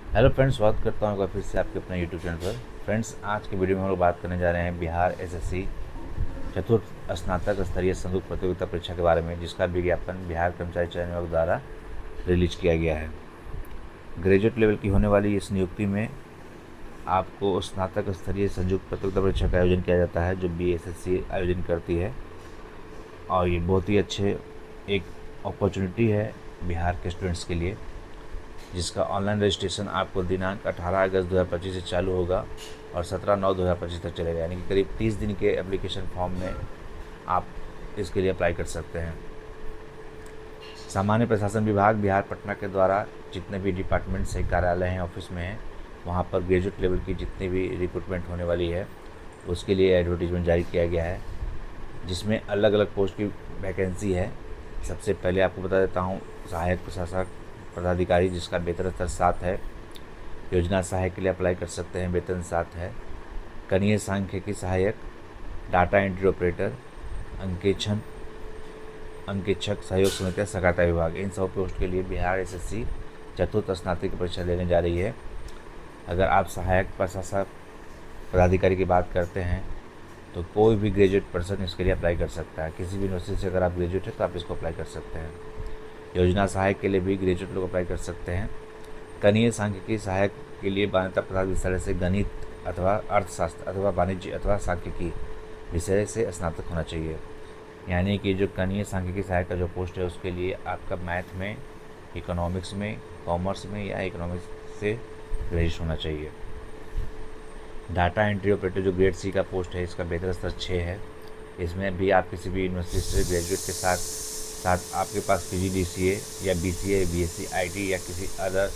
Hello friends, स्वागत करता हूँ फिर से आपके अपने यूट्यूब चैनल पर। फ्रेंड्स, आज के वीडियो में हम लोग बात करने जा रहे हैं बिहार एसएससी चतुर्थ स्नातक स्तरीय संयुक्त प्रतियोगिता परीक्षा के बारे में, जिसका विज्ञापन बिहार कर्मचारी चयन आयोग द्वारा रिलीज किया गया है। ग्रेजुएट लेवल की होने वाली इस नियुक्ति में आपको स्नातक स्तरीय संयुक्त प्रतियोगिता परीक्षा का आयोजन किया जाता है, जो बीएसएससी आयोजन करती है। और ये बहुत ही अच्छे एक अपॉर्चुनिटी है बिहार के स्टूडेंट्स के लिए, जिसका ऑनलाइन रजिस्ट्रेशन आपको दिनांक 18 अगस्त 2025 से चालू होगा और 17/9/2025 तक चलेगा। यानी कि करीब 30 दिन के एप्लीकेशन फॉर्म में आप इसके लिए अप्लाई कर सकते हैं। सामान्य प्रशासन विभाग बिहार पटना के द्वारा जितने भी डिपार्टमेंट्स है, कार्यालय हैं, ऑफिस में हैं, वहाँ पर ग्रेजुएट लेवल की जितनी भी रिक्रूटमेंट होने वाली है उसके लिए एडवर्टीजमेंट जारी किया गया है, जिसमें अलग अलग पोस्ट की वैकेंसी है। सबसे पहले आपको बता देता हूँ, सहायक प्रशासक पदाधिकारी, जिसका वेतन स्तर 7 है। योजना सहायक के लिए अप्लाई कर सकते हैं, वेतन 7 है। कनीय सांख्यिकी सहायक, डाटा एंट्री ऑपरेटर, अंकेक्षण अंकेक्षक, सहयोग समितियाँ, सहकारिता विभाग, इन सब पोस्ट के लिए बिहार एसएससी चतुर्थ स्नातक की परीक्षा लेने जा रही है। अगर आप सहायक प्रशासक पदाधिकारी की बात करते हैं तो कोई भी ग्रेजुएट पर्सन इसके लिए अप्लाई कर सकता है। किसी भी यूनिवर्सिटी से अगर आप ग्रेजुएट हैं तो आप इसको अप्लाई कर सकते हैं। योजना सहायक के लिए भी ग्रेजुएट लोग अप्लाई कर सकते हैं। कनीय सांख्यिकी सहायक के लिए मान्यता प्राप्त विषय से गणित अथवा अर्थशास्त्र अथवा वाणिज्य अथवा सांख्यिकी विषय से स्नातक होना चाहिए। यानी कि जो कनीय सांख्यिकी सहायक का जो पोस्ट है उसके लिए आपका मैथ में, इकोनॉमिक्स में, कॉमर्स में या इकोनॉमिक्स से ग्रेजुएट होना चाहिए। डाटा एंट्री ऑपरेटर जो ग्रेड सी का पोस्ट है, इसका वेतन स्तर 6 है। इसमें भी आप किसी भी यूनिवर्सिटी से ग्रेजुएट के साथ साथ आपके पास पीजीडीसीए या बीसीए, बीएससी, आईटी या किसी अदर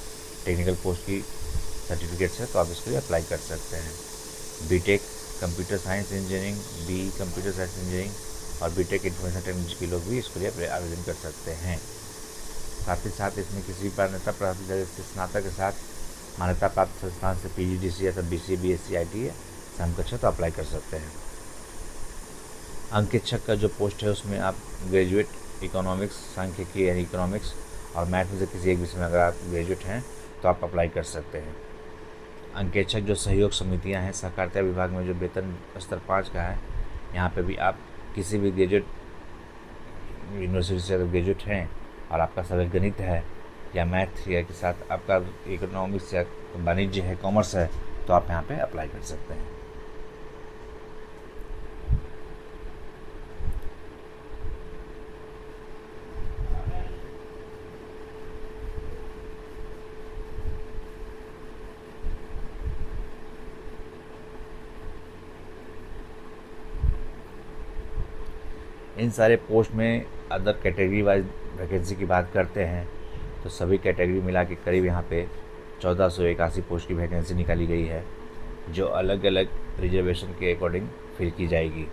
टेक्निकल पोस्ट की सर्टिफिकेट्स है तो आप इसके लिए अप्लाई कर सकते हैं। BTech computer science engineering, B computer science engineering और बीटेक इन्फॉर्मेशन टेक्नोलॉजी के लोग भी इसके लिए आवेदन कर सकते हैं। साथ ही साथ इसमें किसी भी मान्यता प्राप्त जगह से स्नातक के साथ मान्यता प्राप्त संस्थान से पीजीडीसी या बीसीए, बीएससी, आईटी है समकक्ष तो अप्लाई कर सकते हैं। अंकेक्षक का जो पोस्ट है उसमें आप ग्रेजुएट इकोनॉमिक्स, सांख्यिकी यानी इकोनॉमिक्स और मैथ में से किसी एक विषय में अगर आप ग्रेजुएट हैं तो आप अप्लाई कर सकते हैं। अंकेक्षक जो सहयोग समितियां हैं, सहकारिता विभाग में जो वेतन स्तर 5 का है, यहाँ पे भी आप किसी भी ग्रेजुएट यूनिवर्सिटी से अगर ग्रेजुएट हैं और आपका सब्जेक्ट गणित है या मैथ या के साथ आपका इकोनॉमिक्स या वाणिज्य है, कॉमर्स है, तो आप यहाँ पे अप्लाई कर सकते हैं। इन सारे पोस्ट में अदर कैटेगरी वाइज वैकेंसी की बात करते हैं तो सभी कैटेगरी मिला के करीब यहाँ पे 1481 पोस्ट की वैकेंसी निकाली गई है, जो अलग अलग रिजर्वेशन के अकॉर्डिंग फिल की जाएगी।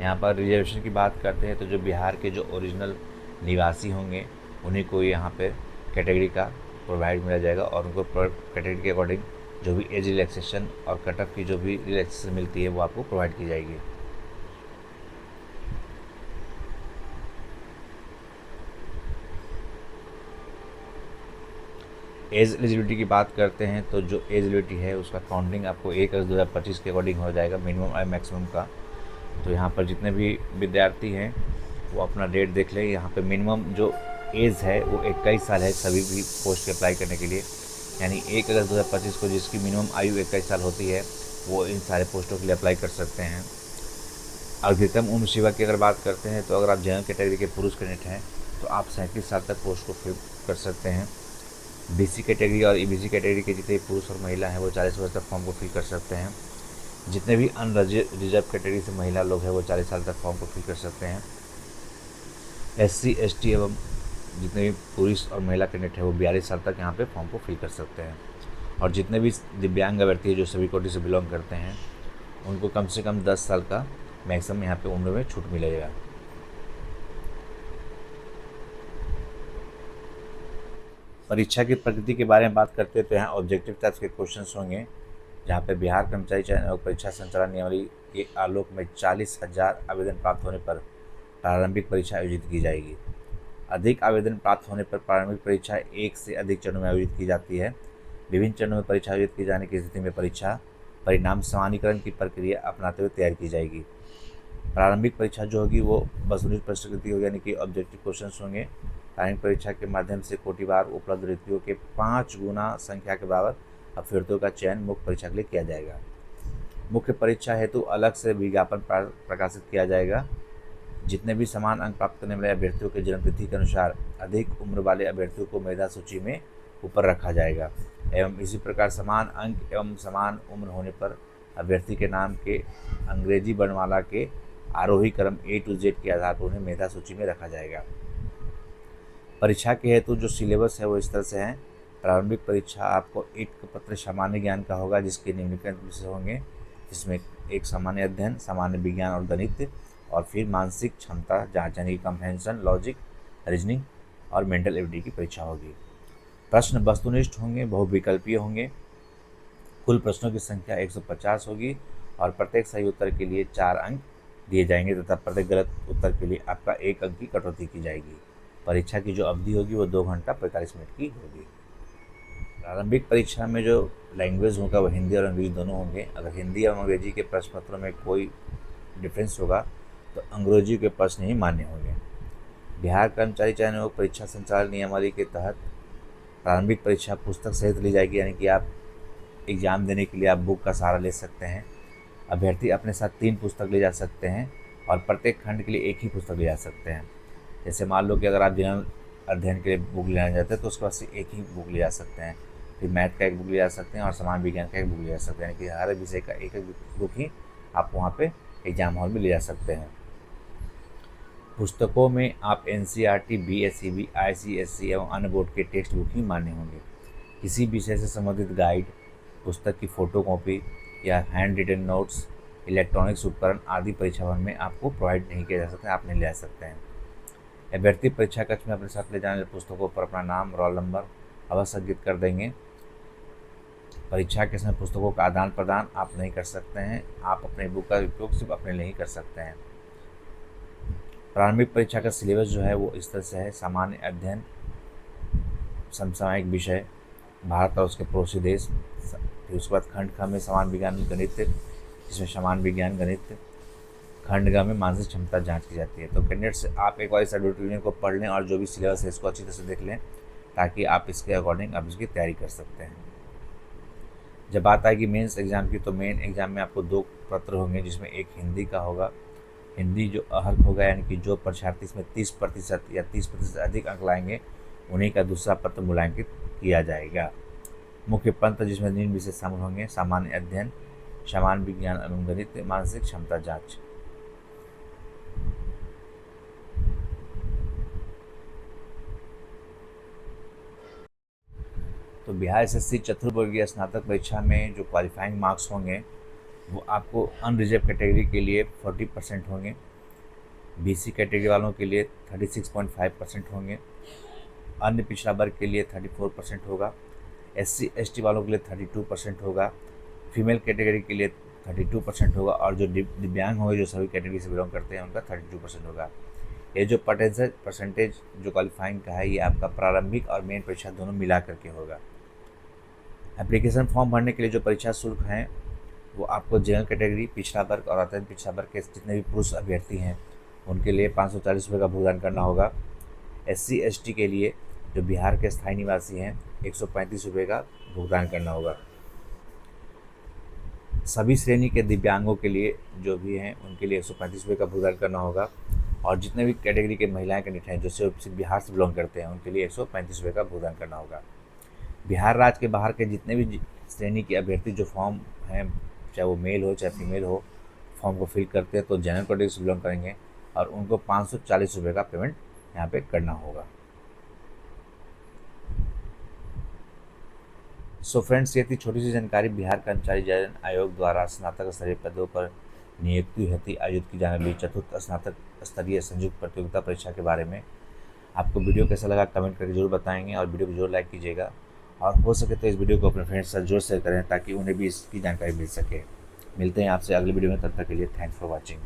यहाँ पर रिजर्वेशन की बात करते हैं तो जो बिहार के जो ओरिजिनल निवासी होंगे उन्हीं को यहाँ पे कैटेगरी का प्रोवाइड मिला जाएगा और उनको कैटेगरी के अकॉर्डिंग जो भी एज रिलैक्सेशन और कट ऑफ की जो भी रिलैक्सेशन मिलती है वो आपको प्रोवाइड की जाएगी। एज एलिजिबिलिटी की बात करते हैं तो जो एज एलिजिबिलिटी है उसका काउंटिंग आपको 1 अगस्त 2025 के अकॉर्डिंग हो जाएगा, मिनिमम और मैक्सिमम का। तो यहाँ पर जितने भी विद्यार्थी हैं वो अपना डेट देख लें। यहाँ पे मिनिमम जो एज है वो 21 साल है सभी भी पोस्ट के अप्लाई करने के लिए। यानी 1 अगस्त 2025 को जिसकी मिनिमम आयु 21 साल होती है वो इन सारे पोस्टों के लिए अप्लाई कर सकते हैं। अधिकतम उम्र सीमा की अगर बात करते हैं तो अगर आप जनरल कैटेगरी के पुरुष कैंडिडेट हैं तो आप 37 साल तक पोस्ट को फिल कर सकते हैं। बीसी कैटेगरी और ईबीसी कैटेगरी के जितने पुरुष और महिला हैं वो 40 वर्ष तक फॉर्म को फिल कर सकते हैं। जितने भी अनरिजर्व कैटेगरी से महिला लोग हैं वो 40 साल तक फॉर्म को फिल कर सकते हैं। एससी, एसटी एवं जितने भी पुरुष और महिला कैंडिडेट हैं वो 42 साल तक यहाँ पे फॉर्म को फिल कर सकते हैं। और जितने भी दिव्यांग अभ्यर्थी हैं जो सभी कोटि से बिलोंग करते हैं उनको कम से कम 10 साल का मैक्सिमम यहाँ पे उम्र में छूट मिलेगा। परीक्षा की प्रकृति के बारे में बात करते हैं तो यहाँ ऑब्जेक्टिव टाइप्स के क्वेश्चंस होंगे, जहाँ पे बिहार कर्मचारी चयन आयोग परीक्षा संचालन नियमावली के आलोक में 40,000 आवेदन प्राप्त होने पर प्रारंभिक परीक्षा आयोजित की जाएगी। अधिक आवेदन प्राप्त होने पर प्रारंभिक परीक्षा एक से अधिक चरणों में आयोजित की जाती है। विभिन्न चरणों में परीक्षा आयोजित की जाने की स्थिति में परीक्षा परिणाम समानीकरण की प्रक्रिया अपनाते हुए तैयार की जाएगी। प्रारंभिक परीक्षा जो होगी वो वस्तुनिष्ठ प्रश्नोत्तरी होगी, यानी कि ऑब्जेक्टिव क्वेश्चंस होंगे। प्रारंभिक परीक्षा के माध्यम से कोटिवार उपलब्ध रिक्तियों के 5 गुना संख्या के बराबर अभ्यर्थियों का चयन मुख्य परीक्षा के लिए किया जाएगा। मुख्य परीक्षा हेतु अलग से विज्ञापन प्रकाशित किया जाएगा। जितने भी समान अंक प्राप्त करने वाले अभ्यर्थियों के जन्मतिथि के अनुसार अधिक उम्र वाले अभ्यर्थियों को मेधा सूची में ऊपर रखा जाएगा एवं इसी प्रकार समान अंक एवं समान उम्र होने पर अभ्यर्थी के नाम के अंग्रेजी वर्णमाला के आरोही क्रम A to Z के आधार पर उन्हें मेधा सूची में रखा जाएगा। परीक्षा के हेतु जो सिलेबस है वो इस तरह से है। प्रारंभिक परीक्षा आपको एक पत्र सामान्य ज्ञान का होगा जिसके निम्नलिखित विषय होंगे, जिसमें एक सामान्य अध्ययन, सामान्य विज्ञान और गणित, और फिर मानसिक क्षमता जांच यानी कॉम्प्रिहेंशन, लॉजिक, रीजनिंग और मेंटल एबिलिटी की परीक्षा होगी। प्रश्न वस्तुनिष्ठ होंगे, बहुविकल्पीय होंगे। कुल प्रश्नों की संख्या 150 होगी और प्रत्येक सही उत्तर के लिए 4 अंक दिए जाएंगे तथा प्रत्येक गलत उत्तर के लिए आपका 1 अंक की कटौती की जाएगी। परीक्षा की जो अवधि होगी वो 2 घंटा 45 मिनट की होगी। प्रारंभिक परीक्षा में जो लैंग्वेज होगा वो हिंदी और अंग्रेजी दोनों होंगे। अगर हिंदी और अंग्रेजी के प्रश्न पत्रों में कोई डिफरेंस होगा तो अंग्रेजी के प्रश्न ही मान्य होंगे। बिहार कर्मचारी चयन आयोग परीक्षा संचालन नियमावली के तहत प्रारंभिक परीक्षा पुस्तक सहित ली जाएगी, यानी कि आप एग्ज़ाम देने के लिए आप बुक का सहारा ले सकते हैं। अभ्यर्थी अपने साथ 3 पुस्तक ले जा सकते हैं और प्रत्येक खंड के लिए एक ही पुस्तक ले जा सकते हैं। जैसे मान लो कि अगर आप जनरल अध्ययन के लिए बुक लेना चाहते हैं तो उसके बाद से एक ही बुक ले जा सकते हैं, फिर मैथ का एक बुक ले जा सकते हैं और समाज विज्ञान का एक बुक ले जा सकते हैं, यानी कि हर विषय का एक एक बुक ही आप वहाँ पे एग्जाम हॉल में ले जा सकते हैं। पुस्तकों में आप NCERT, BSEB, ICSE एवं अन्य बोर्ड के टेक्स्ट बुक ही मान्य होंगे। किसी विषय से संबंधित गाइड, पुस्तक की फ़ोटोकॉपी या हैंड रिटन नोट्स, इलेक्ट्रॉनिक्स उपकरण आदि परीक्षा भवन में आपको प्रोवाइड नहीं किया जा सकता, आप नहीं ले जा सकते हैं। अभ्यर्थी परीक्षा कक्ष में अपने साथ ले जाने वाले पुस्तकों पर अपना नाम, रोल नंबर अवश्य अंकित कर देंगे। परीक्षा के समय पुस्तकों का आदान प्रदान आप नहीं कर सकते हैं। आप अपने बुक का उपयोग सिर्फ अपने लिए ही कर सकते हैं। प्रारंभिक परीक्षा का सिलेबस जो है वो इस तरह से है। सामान्य अध्ययन, समसामयिक विषय, भारत और उसके पड़ोसी देश, फिर उसके बाद खंड ख में समान विज्ञान गणित, जिसमें समान विज्ञान गणित, खंड ग में मानसिक क्षमता जांच की जाती है। तो कैंडिडेट्स आप एक बार इस एडवर्टाइजमेंट को पढ़ लें और जो भी सिलेबस है इसको अच्छी तरह से देख लें ताकि आप इसके अकॉर्डिंग आप इसकी तैयारी कर सकते हैं। जब बात आएगी मेंस एग्ज़ाम की, तो मेन एग्ज़ाम में आपको 2 पत्र होंगे, जिसमें एक हिंदी का होगा। हिंदी जो अहर्क होगा, यानी कि जो परीक्षार्थी इसमें 30% या 30% अधिक अंक लाएंगे उन्हीं का दूसरा पत्र मूल्यांकित किया जाएगा। मुख्य पत्र जिसमें निम्न विषय शामिल होंगे: सामान्य अध्ययन, सामान्य विज्ञान एवं गणित, मानसिक क्षमता जांच। तो बिहार SSC चतुर्वर्गीय स्नातक परीक्षा में जो क्वालिफाइंग मार्क्स होंगे वो आपको अनरिजर्व कैटेगरी के लिए 40% होंगे, BC कैटेगरी वालों के लिए 36.5% होंगे, अन्य पिछड़ा वर्ग के लिए 34% होगा, SC ST वालों के लिए 32% होगा, फीमेल कैटेगरी के लिए 32% होगा और जो दिव्यांग होंगे, जो सभी कैटेगरी से बिलोंग करते हैं, उनका 32% होगा। ये जो परसेंटेज जो क्वालिफाइंग का है ये आपका प्रारंभिक और मेन परीक्षा दोनों मिला करके होगा। एप्लीकेशन फॉर्म भरने के लिए जो परीक्षा शुल्क हैं वो आपको जनरल कैटेगरी, पिछड़ा वर्ग और अत्यंत पिछड़ा वर्ग के जितने भी पुरुष अभ्यर्थी हैं उनके लिए 540 रुपये का भुगतान करना होगा। SC ST के लिए जो बिहार के स्थायी निवासी हैं 135 रुपये का भुगतान करना होगा। सभी श्रेणी के दिव्यांगों के लिए जो भी हैं उनके लिए 135 रुपये का भुगतान करना होगा और जितने भी कैटेगरी के महिलाएं कैंडिडेट हैं जो सिर्फ बिहार से बिलोंग करते हैं उनके लिए 135 रुपये का भुगतान करना होगा। बिहार राज्य के बाहर के जितने भी श्रेणी के अभ्यर्थी जो फॉर्म हैं, चाहे वो मेल हो चाहे फीमेल हो, फॉर्म को फिल करते हैं तो जनरल कैटेगरी से बिलोंग करेंगे और उनको 540 रुपये का पेमेंट यहाँ पे करना होगा। सो फ्रेंड्स, ये थी छोटी सी जानकारी बिहार कर्मचारी चयन आयोग द्वारा स्नातक स्तरीय पदों पर नियुक्ति हेतु आयोजित की जाने वाली चतुर्थ स्नातक स्तरीय संयुक्त प्रतियोगिता परीक्षा के बारे में। आपको वीडियो कैसा लगा कमेंट करके जरूर बताएंगे और वीडियो को जरूर लाइक कीजिएगा और हो सके तो इस वीडियो को अपने फ्रेंड्स के साथ जरूर शेयर करें ताकि उन्हें भी इसकी जानकारी मिल सके। मिलते हैं आपसे अगली वीडियो में, तब तक के लिए थैंक्स फॉर वॉचिंग।